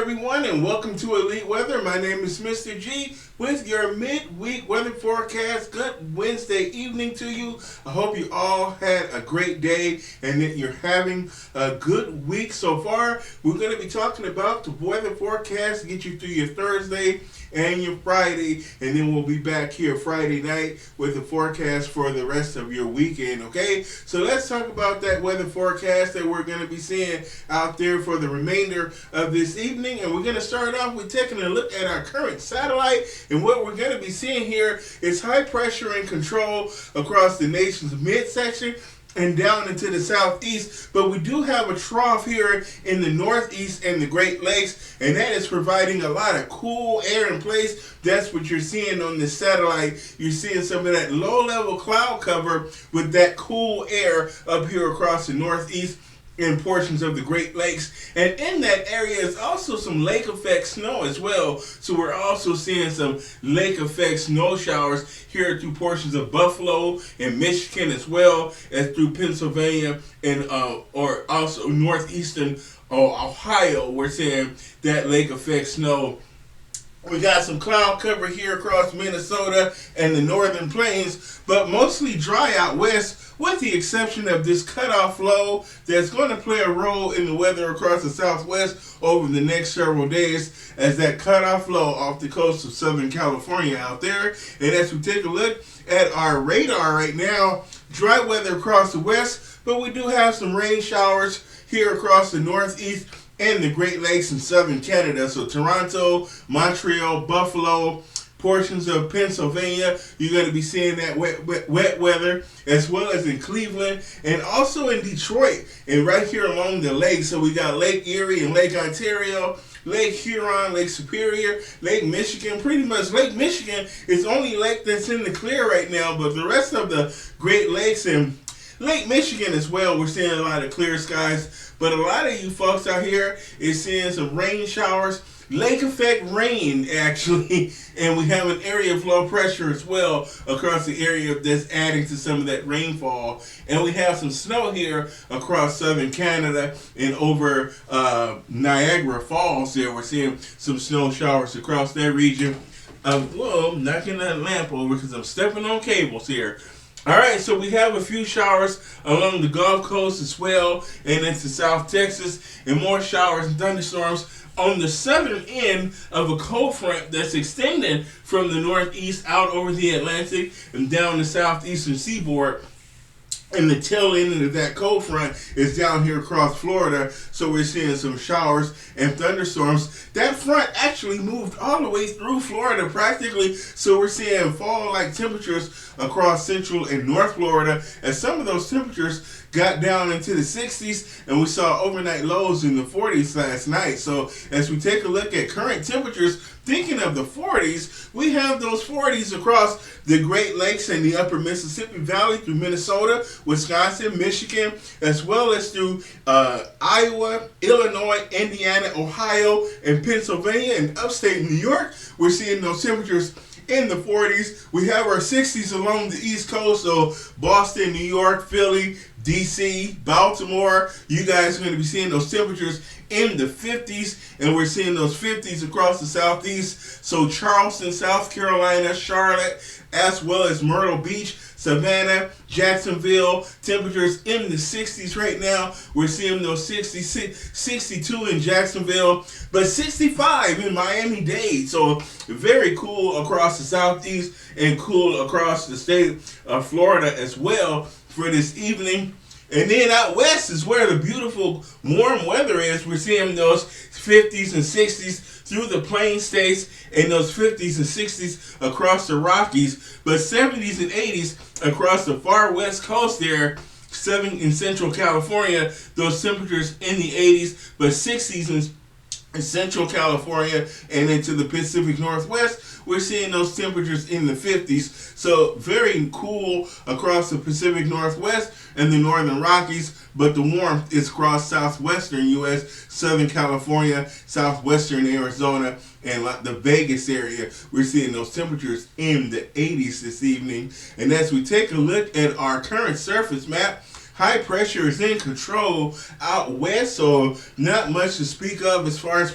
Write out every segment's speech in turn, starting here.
everyone, and welcome to Elite Weather. My name is Mr. G with your midweek weather forecast. Good Wednesday evening to you. I hope you all had a great day and that you're having a good week so far. We're going to be talking about the weather forecast to get you through your Thursday and your Friday, and then we'll be back here Friday night with the forecast for the rest of your weekend, okay? So let's talk about that weather forecast that we're going to be seeing out there for the remainder of this evening. And we're going to start off with taking a look at our current satellite, and what we're going to be seeing here is high pressure and control across the nation's midsection and down into the southeast, but we do have a trough here in the northeast and the Great Lakes, and that is providing a lot of cool air in place. That's what you're seeing on this satellite. You're seeing some of that low-level cloud cover with that cool air up here across the northeast in portions of the Great Lakes. And in that area is also some lake effect snow as well. So we're also seeing some lake effect snow showers here through portions of Buffalo and Michigan, as well as through Pennsylvania and or also northeastern Ohio. We're seeing that lake effect snow. We got some cloud cover here across Minnesota and the northern plains, but mostly dry out west, with the exception of this cutoff low that's going to play a role in the weather across the southwest over the next several days, as that cutoff low off the coast of Southern California out there. And as we take a look at our radar right now, dry weather across the west, but we do have some rain showers here across the northeast and the Great Lakes in southern Canada. So Toronto, Montreal, Buffalo, portions of Pennsylvania, you're going to be seeing that wet weather, as well as in Cleveland and also in Detroit and right here along the lake. So we got Lake Erie and Lake Ontario, Lake Huron, Lake Superior, Lake Michigan. Pretty much Lake Michigan is the only lake that's in the clear right now, but the rest of the Great Lakes and Lake Michigan as well, we're seeing a lot of clear skies. But a lot of you folks out here is seeing some rain showers, lake effect rain actually, and we have an area of low pressure as well across the area that's adding to some of that rainfall. And we have some snow here across southern Canada and over Niagara Falls there. We're seeing some snow showers across that region. Whoa, I'm knocking that lamp over because I'm stepping on cables here. Alright, so we have a few showers along the Gulf Coast as well and into South Texas, and more showers and thunderstorms on the southern end of a cold front that's extending from the northeast out over the Atlantic and down the southeastern seaboard. And the tail end of that cold front is down here across Florida, so we're seeing some showers and thunderstorms. That front actually moved all the way through Florida practically, so we're seeing fall-like temperatures across central and north Florida, as some of those temperatures got down into the 60s, and we saw overnight lows in the 40s last night. So as we take a look at current temperatures, thinking of the 40s, we have those 40s across the Great Lakes and the upper Mississippi Valley through Minnesota, Wisconsin, Michigan, as well as through Iowa, Illinois, Indiana, Ohio, and Pennsylvania, and upstate New York. We're seeing those temperatures in the 40s. We have our 60s along the East Coast, so Boston, New York, Philly, DC, Baltimore. You guys are going to be seeing those temperatures in the 50s, and we're seeing those 50s across the southeast. So Charleston, South Carolina, Charlotte, as well as Myrtle Beach, Savannah, Jacksonville, temperatures in the 60s right now. We're seeing those 62 in Jacksonville, but 65 in Miami-Dade. So very cool across the southeast and cool across the state of Florida as well for this evening. And then out west is where the beautiful warm weather is. We're seeing those 50s and 60s through the plain states and those 50s and 60s across the Rockies, but 70s and 80s across the far west coast there, southern and central California, those temperatures in the 80s, but 60s in central California and into the Pacific Northwest, we're seeing those temperatures in the 50s. So very cool across the Pacific Northwest and the northern Rockies, but the warmth is across southwestern U.S., Southern California, southwestern Arizona, and the Vegas area. We're seeing those temperatures in the 80s this evening. And as we take a look at our current surface map, high pressure is in control out west, so not much to speak of as far as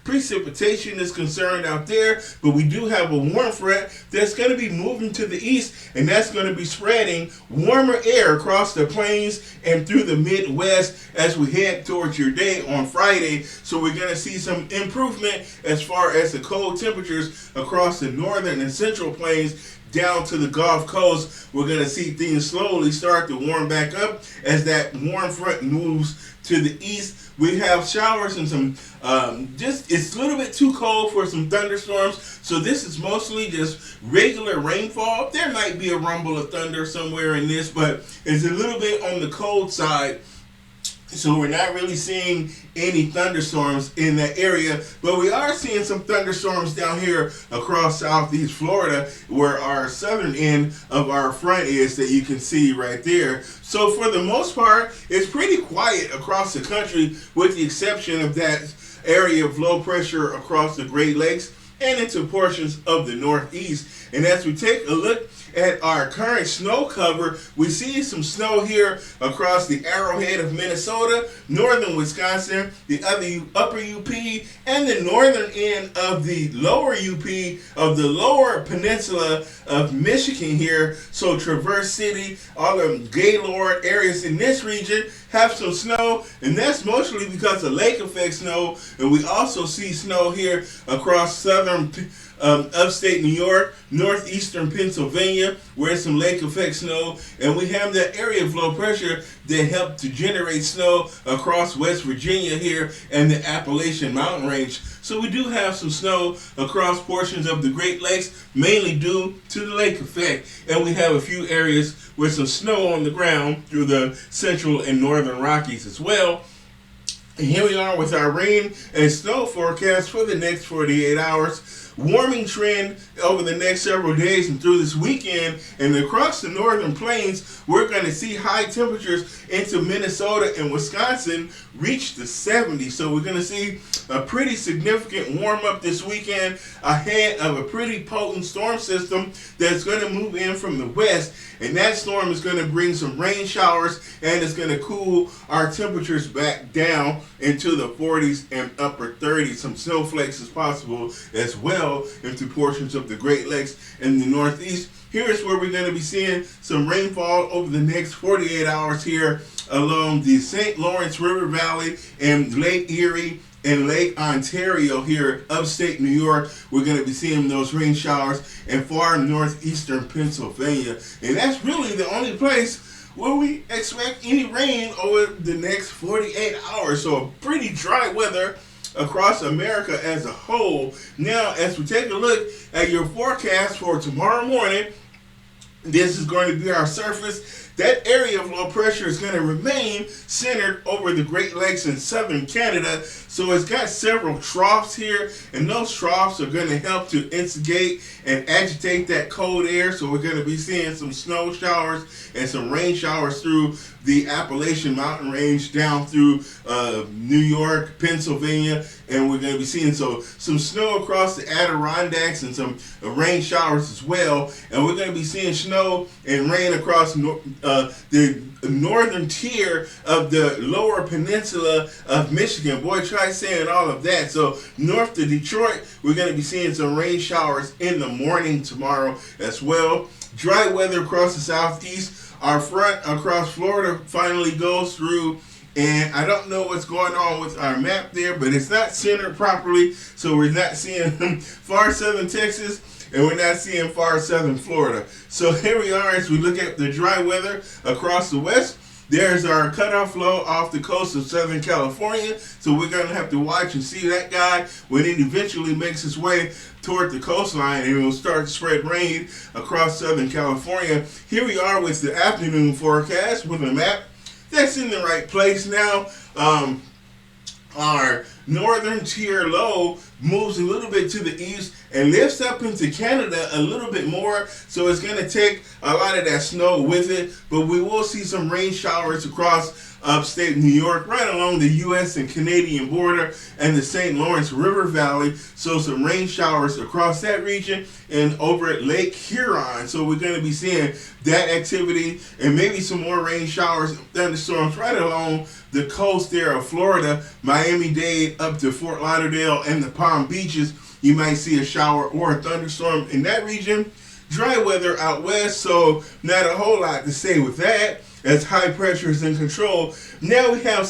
precipitation is concerned out there. But we do have a warm front that's going to be moving to the east, and that's going to be spreading warmer air across the plains and through the Midwest as we head towards your day on Friday. So we're going to see some improvement as far as the cold temperatures across the northern and central plains down to the Gulf Coast. We're going to see things slowly start to warm back up as that warm front moves to the east. We have showers and some, it's a little bit too cold for some thunderstorms. So this is mostly just regular rainfall. There might be a rumble of thunder somewhere in this, but it's a little bit on the cold side. So we're not really seeing any thunderstorms in that area, but we are seeing some thunderstorms down here across southeast Florida where our southern end of our front is that you can see right there. So for the most part, it's pretty quiet across the country with the exception of that area of low pressure across the Great Lakes and into portions of the Northeast. And as we take a look at our current snow cover, we see some snow here across the Arrowhead of Minnesota, northern Wisconsin, the upper UP, and the northern end of the lower UP of the lower peninsula of Michigan here. So Traverse City, all the Gaylord areas in this region have some snow, and that's mostly because of lake effect snow. And we also see snow here across southern upstate New York, northeastern Pennsylvania, where some lake effect snow, and we have that area of low pressure that helped to generate snow across West Virginia here and the Appalachian Mountain Range. So we do have some snow across portions of the Great Lakes, mainly due to the lake effect, and we have a few areas with some snow on the ground through the central and northern Rockies as well. And here we are with our rain and snow forecast for the next 48 hours. Warming trend over the next several days and through this weekend, and across the northern plains we're going to see high temperatures into Minnesota and Wisconsin reach the 70s. So we're going to see a pretty significant warm up this weekend ahead of a pretty potent storm system that's going to move in from the west, and that storm is going to bring some rain showers and it's going to cool our temperatures back down into the 40s and upper 30s. Some snowflakes is possible as well into portions of the Great Lakes and the Northeast. Here's where we're going to be seeing some rainfall over the next 48 hours here along the St. Lawrence River Valley and Lake Erie and Lake Ontario here, upstate New York. We're going to be seeing those rain showers in far northeastern Pennsylvania. And that's really the only place where we expect any rain over the next 48 hours. So pretty dry weather across America as a whole. Now, as we take a look at your forecast for tomorrow morning, this is going to be our surface. That area of low pressure is going to remain centered over the Great Lakes in southern Canada. So it's got several troughs here, and those troughs are going to help to instigate and agitate that cold air. So we're going to be seeing some snow showers and some rain showers through the Appalachian Mountain Range down through New York, Pennsylvania, and we're going to be seeing some snow across the Adirondacks and some rain showers as well. And we're going to be seeing snow and rain across the northern tier of the lower peninsula of Michigan. Boy, try saying all of that. So north to Detroit, we're going to be seeing some rain showers in the morning tomorrow as well. Dry weather across the southeast. Our front across Florida finally goes through, and I don't know what's going on with our map there, but it's not centered properly, so we're not seeing far southern Texas, and we're not seeing far southern Florida. So here we are as we look at the dry weather across the west. There's our cutoff low off the coast of Southern California, so we're going to have to watch and see that guy when it eventually makes its way toward the coastline, and it will start to spread rain across Southern California. Here we are with the afternoon forecast with a map that's in the right place now. Our northern tier low moves a little bit to the east and lifts up into Canada a little bit more, so it's going to take a lot of that snow with it, but we will see some rain showers across upstate New York, right along the U.S. and Canadian border and the St. Lawrence River Valley. So some rain showers across that region and over at Lake Huron. So we're going to be seeing that activity and maybe some more rain showers and thunderstorms right along the coast there of Florida, Miami-Dade up to Fort Lauderdale and the Palm Beaches. You might see a shower or a thunderstorm in that region. Dry weather out west, so not a whole lot to say with that, as high pressure is in control. Now we have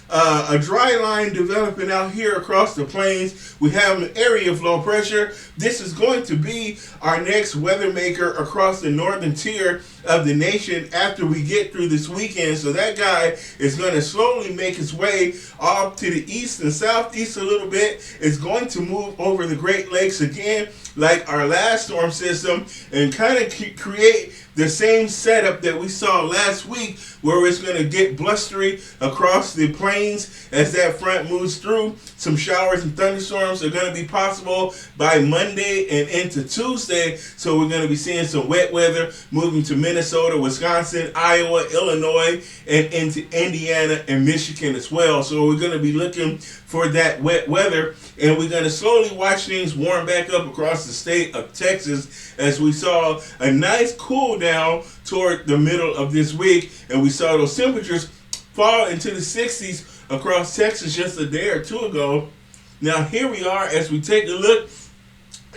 a dry line developing out here across the plains. We have an area of low pressure. This is going to be our next weather maker across the northern tier of the nation after we get through this weekend. So that guy is going to slowly make his way off to the east and southeast a little bit. It's going to move over the Great Lakes again, like our last storm system, and kind of create the same setup that we saw last week, where it's going to get blustery across the plains as that front moves through. Some showers and thunderstorms are going to be possible by Monday and into Tuesday. So we're going to be seeing some wet weather moving to Minnesota, Wisconsin, Iowa, Illinois, and into Indiana and Michigan as well. So we're going to be looking for that wet weather, and we're going to slowly watch things warm back up across the state of Texas, as we saw a nice cool down toward the middle of this week, and we saw those temperatures fall into the 60s across Texas just a day or two ago. Now here we are as we take a look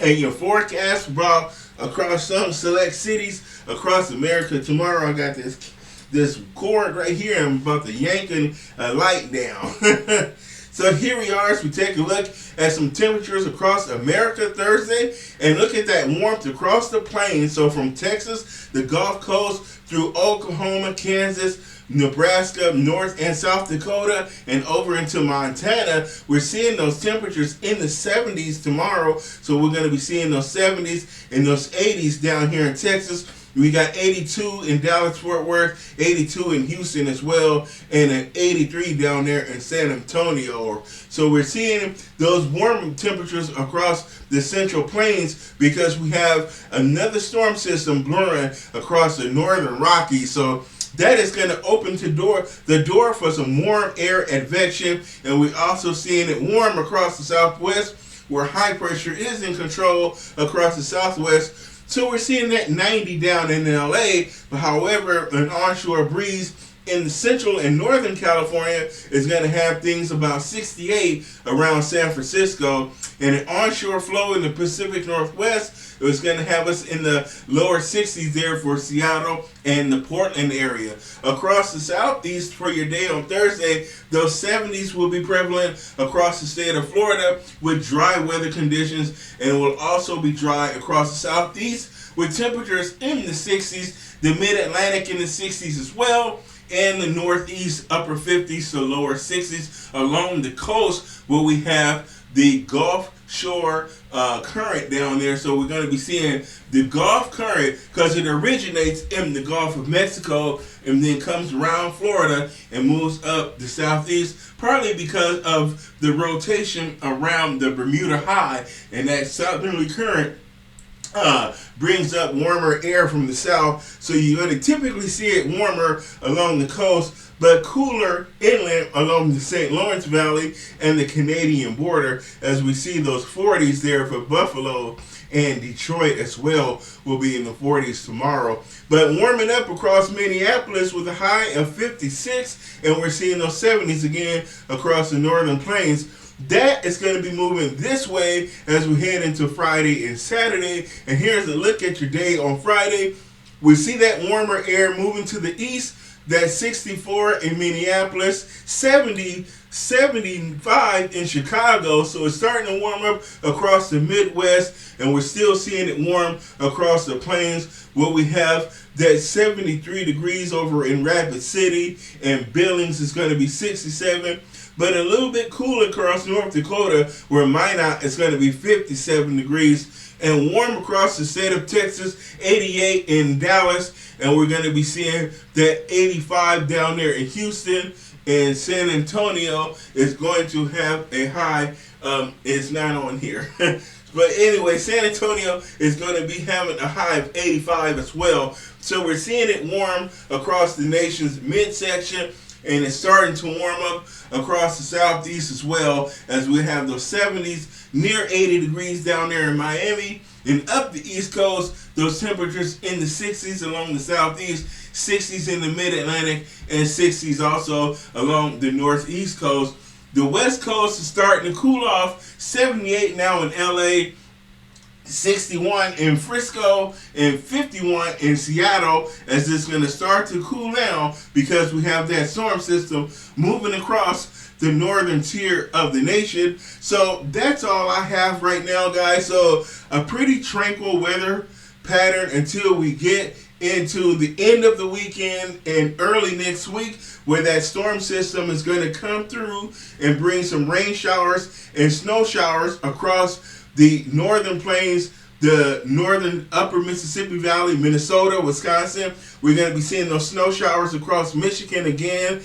at your forecast brought across some select cities across America. Tomorrow I got this cord right here. I'm about to yank a light down. So here we are as we take a look at some temperatures across America Thursday, and look at that warmth across the plains. So from Texas, the Gulf Coast, through Oklahoma, Kansas, Nebraska, North and South Dakota, and over into Montana, we're seeing those temperatures in the 70s tomorrow. So we're going to be seeing those 70s and those 80s down here in Texas. We got 82 in Dallas-Fort Worth, 82 in Houston as well, and an 83 down there in San Antonio. So we're seeing those warm temperatures across the Central Plains because we have another storm system blowing across the northern Rockies. So that is going to open the door for some warm air advection, and we're also seeing it warm across the southwest, where high pressure is in control across the southwest. So we're seeing that 90 down in LA, but however, an onshore breeze in the central and northern California is going to have things about 68 around San Francisco, and an onshore flow in the Pacific Northwest is going to have us in the lower 60s there for Seattle and the Portland area. Across the southeast for your day on Thursday, those 70s will be prevalent across the state of Florida with dry weather conditions, and it will also be dry across the southeast with temperatures in the 60s, the mid-Atlantic in the 60s as well, and the northeast upper 50s to lower 60s along the coast, where we have the Gulf Shore current down there. So we're going to be seeing the Gulf current because it originates in the Gulf of Mexico and then comes around Florida and moves up the southeast, partly because of the rotation around the Bermuda High, and that southerly current brings up warmer air from the south. So you're going to typically see it warmer along the coast, but cooler inland along the St. Lawrence Valley and the Canadian border, as we see those 40s there for Buffalo and Detroit as well will be in the 40s tomorrow. But warming up across Minneapolis with a high of 56, and we're seeing those 70s again across the northern plains. That is going to be moving this way as we head into Friday and Saturday. And here's a look at your day on Friday. We see that warmer air moving to the east. That's 64 in Minneapolis, 70, 75 in Chicago. So it's starting to warm up across the Midwest, and we're still seeing it warm across the plains, where we have that 73 degrees over in Rapid City, and Billings is going to be 67. But a little bit cooler across North Dakota, where Minot is going to be 57 degrees, and warm across the state of Texas, 88 in Dallas, and we're going to be seeing that 85 down there in Houston, and San Antonio is going to have a high, it's not on here. But anyway, San Antonio is going to be having a high of 85 as well. So we're seeing it warm across the nation's midsection. and it's starting to warm up across the southeast as well, as we have those 70s, near 80 degrees down there in Miami. And up the East Coast, those temperatures in the 60s along the southeast, 60s in the mid-Atlantic, and 60s also along the northeast coast. The West Coast is starting to cool off, 78 now in LA, 61 in Frisco, and 51 in Seattle, as it's going to start to cool down because we have that storm system moving across the northern tier of the nation. So that's all I have right now, guys. So a pretty tranquil weather pattern until we get into the end of the weekend and early next week, where that storm system is going to come through and bring some rain showers and snow showers across the northern plains, the northern upper Mississippi Valley, Minnesota, Wisconsin. We're going to be seeing those snow showers across Michigan again,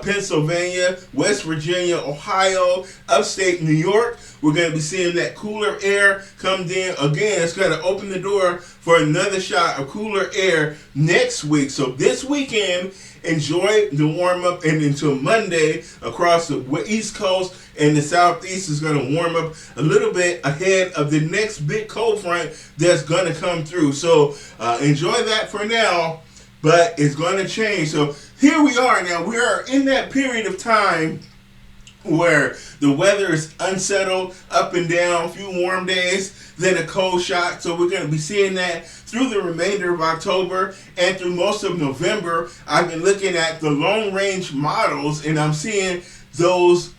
Pennsylvania, West Virginia, Ohio, upstate New York. We're going to be seeing that cooler air come in again. It's going to open the door for another shot of cooler air next week. So this weekend, enjoy the warm up, and until Monday across the East Coast and the Southeast is going to warm up a little bit ahead of the next big cold front that's going to come through. So enjoy that for now, but it's going to change. So here we are now. We are in that period of time where the weather is unsettled, up and down, a few warm days, then a cold shot. So we're going to be seeing that through the remainder of October and through most of November. I've been looking at the long range models, and I'm seeing those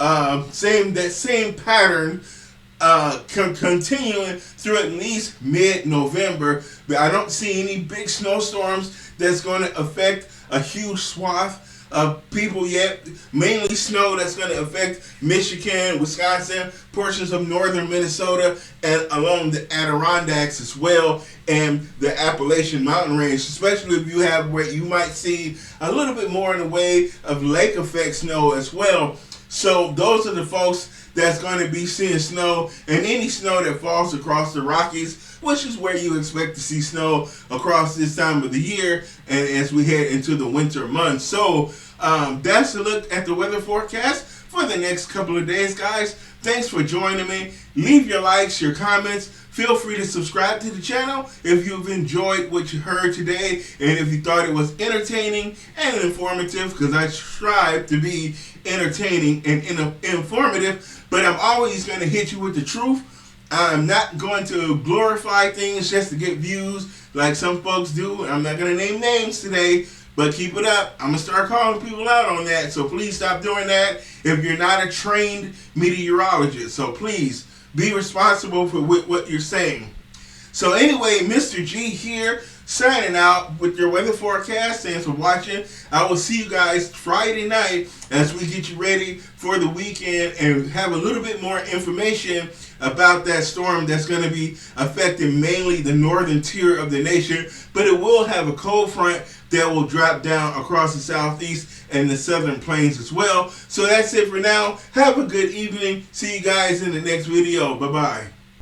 same pattern continuing through at least mid-November. But I don't see any big snowstorms that's going to affect a huge swath of people yet. Mainly snow that's going to affect Michigan, Wisconsin, portions of northern Minnesota, and along the Adirondacks as well, and the Appalachian Mountain Range, especially if you have where you might see a little bit more in the way of lake effect snow as well. So those are the folks that's going to be seeing snow, and any snow that falls across the Rockies, which is where you expect to see snow across this time of the year and as we head into the winter months. So that's a look at the weather forecast for the next couple of days, guys. Thanks for joining me. Leave your likes, your comments. Feel free to subscribe to the channel if you've enjoyed what you heard today and if you thought it was entertaining and informative, because I strive to be entertaining and informative, but I'm always going to hit you with the truth. I'm not going to glorify things just to get views like some folks do. I'm not going to name names today, but keep it up. I'm going to start calling people out on that, so please stop doing that if you're not a trained meteorologist. So please be responsible for what you're saying. So anyway, Mr. G here, signing out with your weather forecast. Thanks for watching. I will see you guys Friday night as we get you ready for the weekend and have a little bit more information about that storm that's going to be affecting mainly the northern tier of the nation. But it will have a cold front that will drop down across the southeast and the southern plains as well. So that's it for now. Have a good evening. See you guys in the next video. Bye-bye.